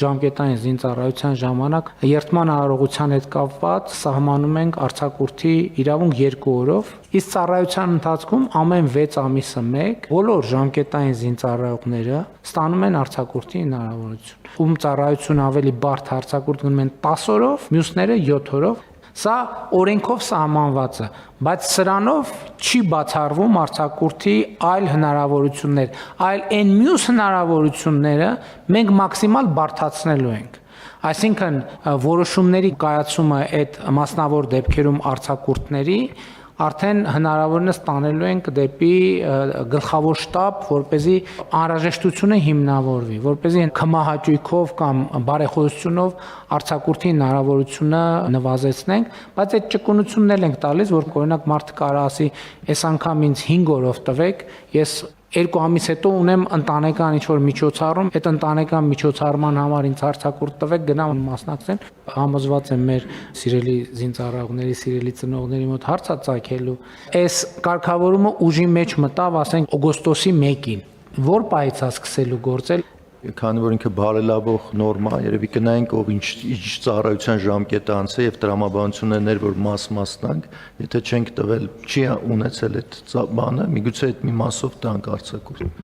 ժամկետային զինծառայության ժամանակ երթման արարողության հետ կապված սահմանում ենք արձակուրդի իրավունք 2 օրով, իսկ ծառայության ընթացքում ամեն 6 ամիսը մեկ բոլոր ժամկետային զինծառայողները ստանում են արձակուրդի հնարավորություն։ Ում ծառայությունը ավելի բարդ արձակուրդ գնում են 10 օրով, մյուսները 7 օրով։ Սա օրենքով սահմանված է, բայց սրանով չի բացառվում արձակուրդի այլ հնարավորություններ, այլ այն մյուս հնարավորությունները մենք մաքսիմալ բարդացնելու ենք։ Այսինքն որոշումների կայացումը այդ մասնավոր դեպքերում արձակուրդների արդեն հնարավորինս տանելու ենք դեպի գլխավոր շտաբ, որպեսզի անհրաժեշտությունը հիմնավորվի, որպեսզի քմահաճույքով կամ բարեխոսությունով արձակուրդի հնարավորությունը նվազեցնենք, բայց այդ ճկունությունն էլ ենք տալիս, որ օրինակ մարդը կարող ասի, այս անգամ ինձ 5 օրով տվեք, ես 2 ամիս հետո ունեմ ընտանեկան ինչ-որ միջոցառում, այդ ընտանեկան միջոցառման համար ինձ արձակուրդ տվեք, գնամ մասնակցեմ, համոզված եմ մեր սիրելի զինծառայողների, սիրելի ծնողների մոտ հարց է ծագելու։ Այս կարգավորումը ուժի մեջ մտավ, ասենք օգոստոսի 1-ին, որ պահից է սկսելու գործել։ Քանի որ ինքը բարելավող նորմա, երևի կնայենք ով ինչ ծառայության ժամկետը անցե եւ տրամաբանություններ, որ մասնանք, եթե չենք տվել, չի ունեցել այդ բանը, միգուցե այդ մի մասով տանք արձակուրդ։